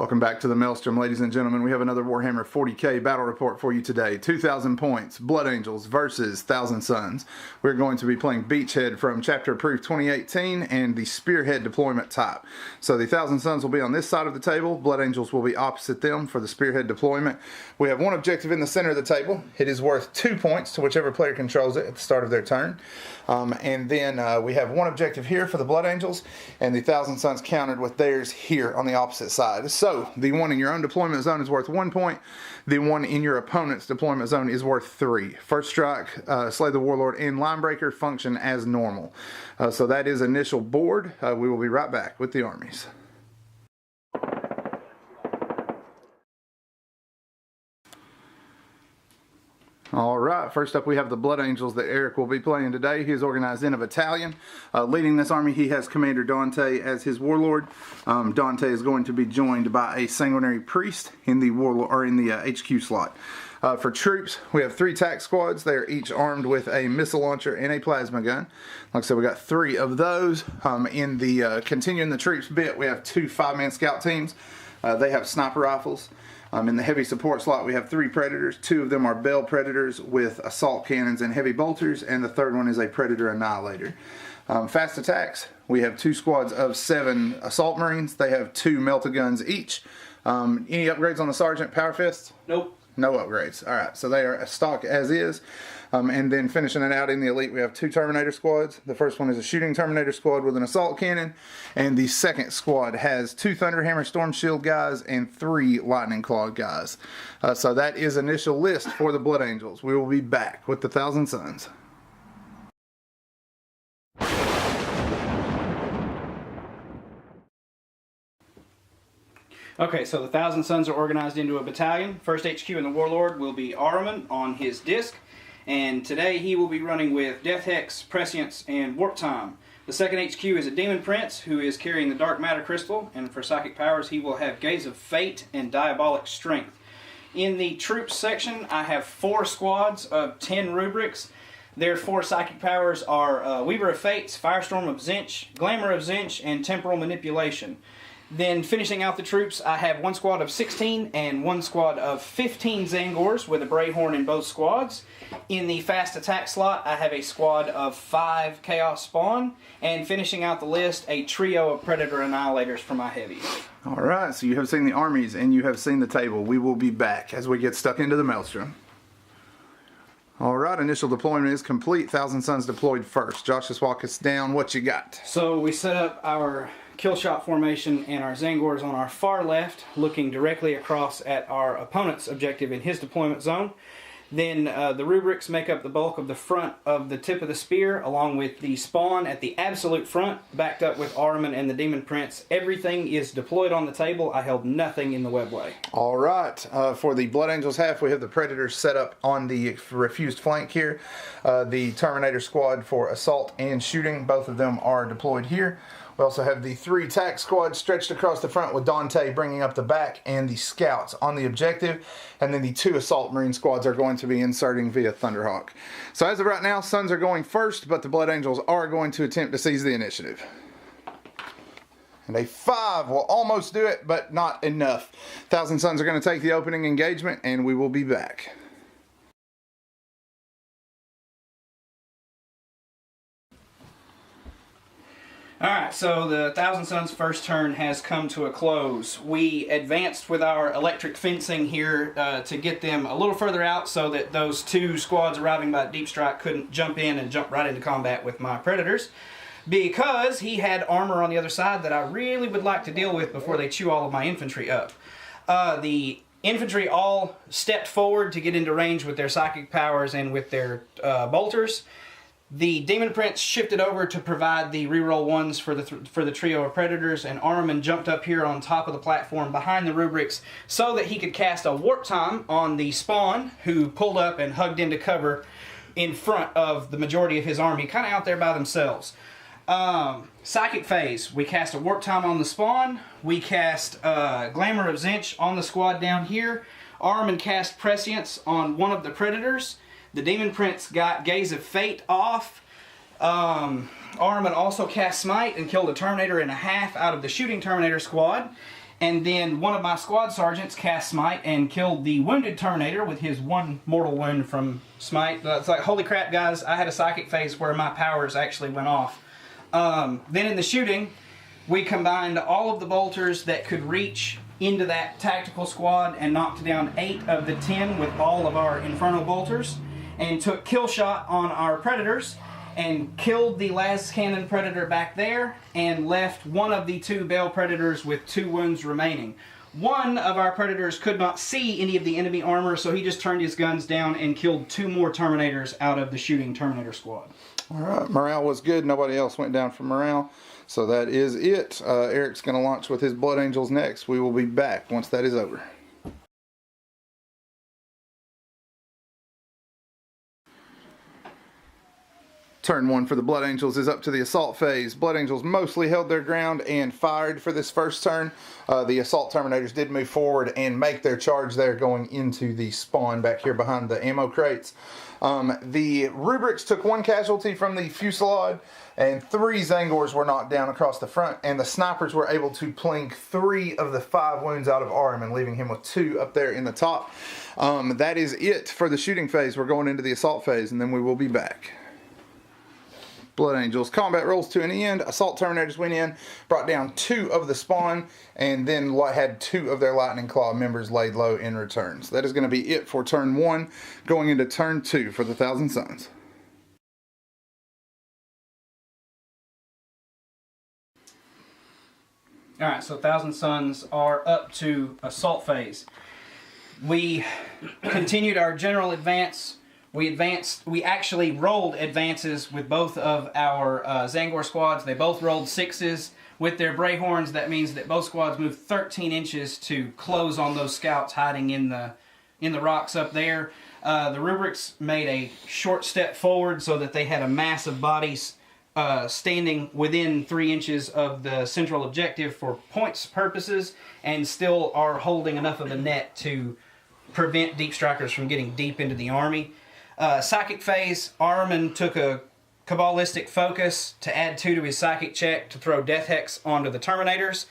Welcome back to the Maelstrom, ladies and gentlemen. We have another Warhammer 40k battle report for you today. 2,000 points, Blood Angels versus Thousand Suns. We're going to be playing Beachhead from Chapter Approved 2018 and the Spearhead deployment type. So the Thousand Suns will be on this side of the table. Blood Angels will be opposite them for the Spearhead deployment. We have one objective in the center of the table. It is worth 2 points to whichever player controls it at the start of their turn. And then we have one objective here for the Blood Angels, and the Thousand Suns countered with theirs here on the opposite side. So the one in your own deployment zone is worth 1 point. The one in your opponent's deployment zone is worth 3. First strike, slay the warlord and linebreaker function as normal. So that is initial board. We will be right back with the armies. Alright, first up we have the Blood Angels that Eric will be playing today. He is organized in a battalion. Leading this army, he has Commander Dante as his warlord. Dante is going to be joined by a sanguinary priest in the HQ slot. For troops, we have 3 tac squads. They are each armed with a missile launcher and a plasma gun. Like I said, we got 3 of those. In the continuing the troops bit, we have 2 5-man scout teams. They have sniper rifles. In the heavy support slot, we have 3 Predators. 2 of them are Bell Predators with assault cannons and heavy bolters, and the third one is a Predator Annihilator. Fast attacks, we have 2 squads of 7 Assault Marines. They have 2 melta guns each. Any upgrades on the Sergeant Power Fists? Nope. No upgrades. Alright, so they are stock as is. And then finishing it out in the Elite, we have 2 Terminator squads. The first one is a shooting Terminator squad with an assault cannon. And the second squad has 2 Thunderhammer Storm Shield guys and 3 Lightning Claw guys. So that is initial list for the Blood Angels. We will be back with the Thousand Suns. Okay, so the Thousand Suns are organized into a battalion. First HQ in the Warlord will be Ahriman on his disc. And today he will be running with Death Hex, Prescience, and Warp Time. The second HQ is a Demon Prince who is carrying the Dark Matter Crystal, and for Psychic Powers he will have Gaze of Fate and Diabolic Strength. In the Troops section I have 4 squads of 10 rubrics. Their 4 Psychic Powers are Weaver of Fates, Firestorm of Zinch, Glamour of Zinch, and Temporal Manipulation. Then finishing out the troops, I have 1 squad of 16 and 1 squad of 15 Zangors with a Brayhorn in both squads. In the fast attack slot, I have a squad of 5 Chaos Spawn, and finishing out the list, a trio of Predator Annihilators for my heavies. Alright, so you have seen the armies and you have seen the table. We will be back as we get stuck into the Maelstrom. Alright, initial deployment is complete. Thousand Suns deployed first. Josh, just walk us down what you got. So we set up our kill shot formation and our Zangors on our far left, looking directly across at our opponent's objective in his deployment zone. Then the rubrics make up the bulk of the front of the tip of the spear, along with the spawn at the absolute front, backed up with Ahriman and the Demon Prince. Everything is deployed on the table. I held nothing in the webway. Alright, for the Blood Angels half, we have the Predators set up on the refused flank here. The Terminator squad for assault and shooting, both of them are deployed here. We also have the 3 tac squads stretched across the front with Dante bringing up the back and the scouts on the objective. And then the 2 assault marine squads are going to be inserting via Thunderhawk. So as of right now, Suns are going first, but the Blood Angels are going to attempt to seize the initiative. And a 5 will almost do it, but not enough. Thousand Suns are going to take the opening engagement, and we will be back. Alright, so the Thousand Suns' first turn has come to a close. We advanced with our electric fencing here to get them a little further out so that those 2 squads arriving by Deep Strike couldn't jump in and jump right into combat with my Predators, because he had armor on the other side that I really would like to deal with before they chew all of my infantry up. The infantry all stepped forward to get into range with their Psychic Powers and with their bolters. The Demon Prince shifted over to provide the reroll 1s for the trio of Predators, and Ahriman jumped up here on top of the platform behind the rubrics so that he could cast a Warp Time on the Spawn, who pulled up and hugged into cover in front of the majority of his army, kind of out there by themselves. Psychic Phase, we cast a Warp Time on the Spawn, we cast Glamour of Zinch on the squad down here, Ahriman cast Prescience on one of the Predators. The Demon Prince got Gaze of Fate off. Ahriman also cast Smite and killed a Terminator and a half out of the shooting Terminator squad. And then one of my squad sergeants cast Smite and killed the wounded Terminator with his one mortal wound from Smite. It's like, holy crap, guys, I had a psychic phase where my powers actually went off. Then in the shooting, we combined all of the bolters that could reach into that tactical squad and knocked down 8 of the 10 with all of our Inferno bolters, and took kill shot on our Predators and killed the las cannon Predator back there and left one of the 2 Bale Predators with 2 wounds remaining. One of our Predators could not see any of the enemy armor, so he just turned his guns down and killed 2 more Terminators out of the shooting Terminator squad. All right, morale was good. Nobody else went down for morale. So that is it. Eric's going to launch with his Blood Angels next. We will be back once that is over. Turn 1 for the Blood Angels is up to the assault phase. Blood Angels mostly held their ground and fired for this first turn. The assault Terminators did move forward and make their charge there, going into the spawn back here behind the ammo crates. The Rubrics took 1 casualty from the fusillade, and 3 Zangors were knocked down across the front, and the snipers were able to plink 3 of the 5 wounds out of Ahriman, leaving him with 2 up there in the top. That is it for the shooting phase. We're going into the assault phase, and then we will be back. Blood Angels combat rolls to an end. Assault Terminators went in, brought down 2 of the spawn, and then had 2 of their Lightning Claw members laid low in return. So that is going to be it for turn 1, going into turn 2 for the Thousand Suns. Alright, so Thousand Suns are up to assault phase. We continued our general advance. We actually rolled advances with both of our Zangor squads. They both rolled 6s with their Brayhorns. That means that both squads moved 13 inches to close on those scouts hiding in the rocks up there. The Rubrics made a short step forward so that they had a mass of bodies standing within 3 inches of the central objective for points purposes, and still are holding enough of a net to prevent deep strikers from getting deep into the army. Psychic phase, Ahriman took a Kabbalistic focus to add 2 to his psychic check to throw Death Hex onto the Terminators.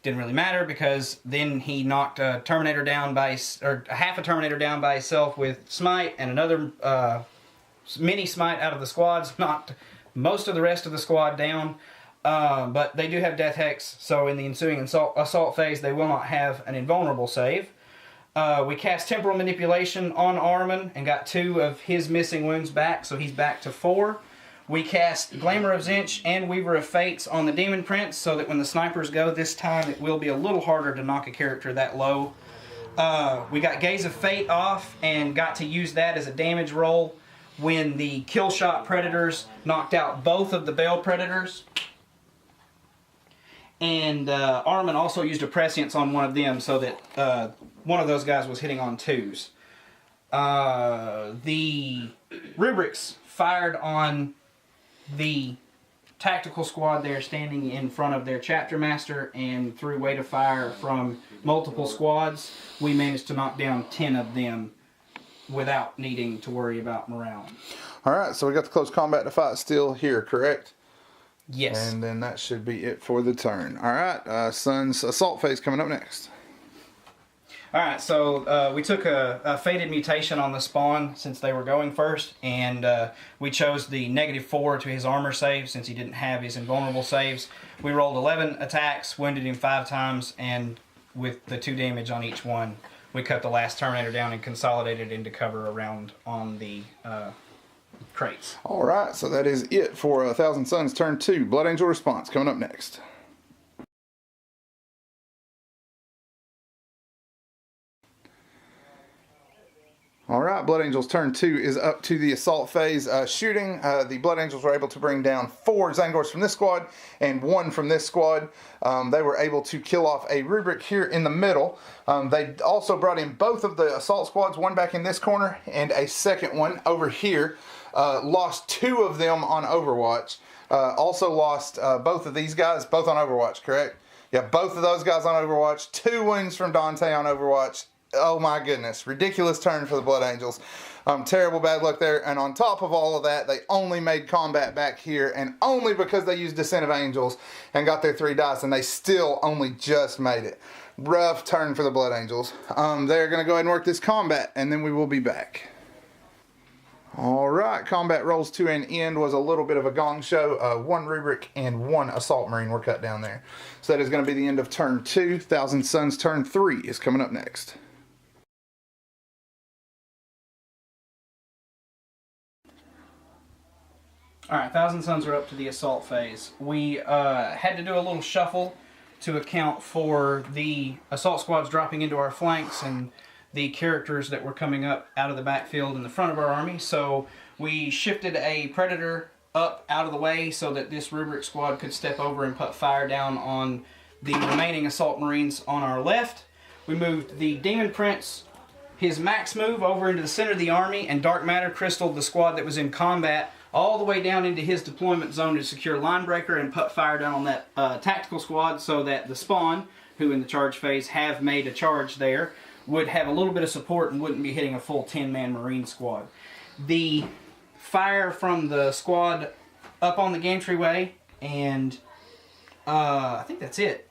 Didn't really matter, because then he knocked a Terminator down by, or half a Terminator down by himself with Smite, and another mini Smite out of the squads, knocked most of the rest of the squad down. But they do have Death Hex, so in the ensuing assault phase they will not have an invulnerable save. We cast Temporal Manipulation on Ahriman and got 2 of his missing wounds back, so he's back to 4. We cast Glamour of Zinch and Weaver of Fates on the Demon Prince, so that when the snipers go this time, it will be a little harder to knock a character that low. We got Gaze of Fate off and got to use that as a damage roll when the Kill Shot Predators knocked out both of the Bale Predators. And Ahriman also used a Prescience on one of them, so that one of those guys was hitting on 2s. The Rubrics fired on the tactical squad there standing in front of their chapter master, and through weight of fire from multiple squads, we managed to knock down 10 of them without needing to worry about morale. Alright, so we got the close combat to fight still here, correct? Yes. And then that should be it for the turn. Alright, Suns assault phase coming up next. Alright, so we took a Fated Mutation on the spawn since they were going first, and we chose the -4 to his armor save since he didn't have his invulnerable saves. We rolled 11 attacks, wounded him 5 times, and with the 2 damage on each one, we cut the last Terminator down and consolidated into cover around on the crates. Alright, so that is it for Thousand Suns turn 2. Blood Angel response coming up next. Alright, Blood Angels turn 2 is up to the assault phase. Shooting, the Blood Angels were able to bring down 4 Zangors from this squad and 1 from this squad. They were able to kill off a Rubric here in the middle. They also brought in both of the assault squads, one back in this corner and a second one over here. Lost 2 of them on Overwatch. Also lost both of these guys, both on Overwatch, correct? Yeah, both of those guys on Overwatch. 2 wounds from Dante on Overwatch. Oh my goodness, ridiculous turn for the Blood Angels. Terrible bad luck there, and on top of all of that, they only made combat back here, and only because they used Descent of Angels and got their 3 dice, and they still only just made it. Rough turn for the Blood Angels. They're going to go ahead and work this combat, and then we will be back. Alright, combat rolls to an end was a little bit of a gong show. 1 rubric and 1 assault marine were cut down there. So that is going to be the end of turn 2. Thousand Suns turn 3 is coming up next. Alright, Thousand Suns are up to the assault phase. We had to do a little shuffle to account for the assault squads dropping into our flanks and the characters that were coming up out of the backfield in the front of our army. So we shifted a Predator up out of the way so that this rubric squad could step over and put fire down on the remaining assault marines on our left. We moved the Demon Prince, his max move, over into the center of the army, and Dark Matter crystalled the squad that was in combat all the way down into his deployment zone to secure line breaker and put fire down on that tactical squad, so that the spawn, who in the charge phase have made a charge there, would have a little bit of support and wouldn't be hitting a full 10-man marine squad. The fire from the squad up on the gantry and I think that's it,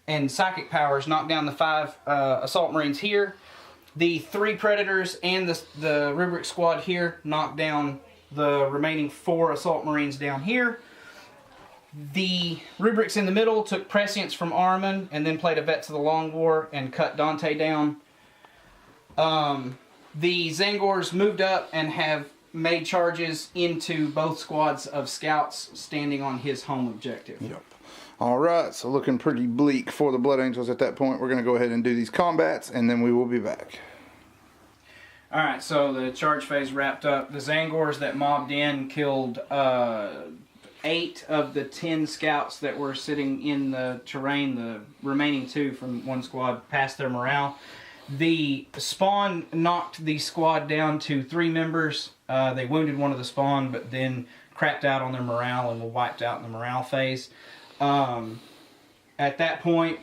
and psychic powers knocked down the 5 assault marines here. The 3 predators and the rubric squad here knocked down the remaining 4 assault marines down here. The rubrics in the middle took prescience from Ahriman and then played a Vets of the Long War and cut Dante down. The Zangors moved up and have made charges into both squads of scouts standing on his home objective. Yep. Alright, so looking pretty bleak for the Blood Angels at that point. We're going to go ahead and do these combats, and then we will be back. Alright, so the charge phase wrapped up. The Zangors that mobbed in killed 8 of the 10 scouts that were sitting in the terrain. The remaining 2 from one squad passed their morale. The spawn knocked the squad down to 3 members. They wounded one of the spawn, but then crapped out on their morale and were wiped out in the morale phase. At that point,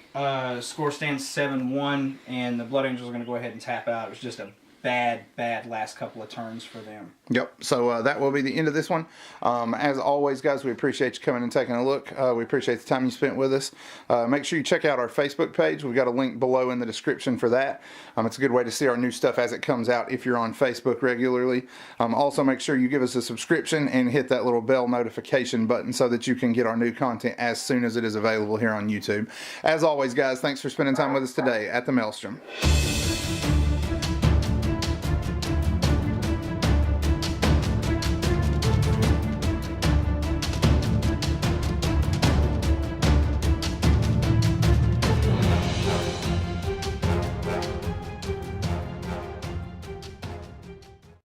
score stands 7-1, and the Blood Angels are going to go ahead and tap out. It was just a bad last couple of turns for them. Yep, so that will be the end of this one. As always, guys, we appreciate you coming and taking a look. We appreciate the time you spent with us. Make sure you check out our Facebook page. We've got a link below in the description for that. It's a good way to see our new stuff as it comes out if you're on Facebook regularly. Also, make sure you give us a subscription and hit that little bell notification button so that you can get our new content as soon as it is available here on YouTube. As always, guys, thanks for spending time with us today at the Maelstrom.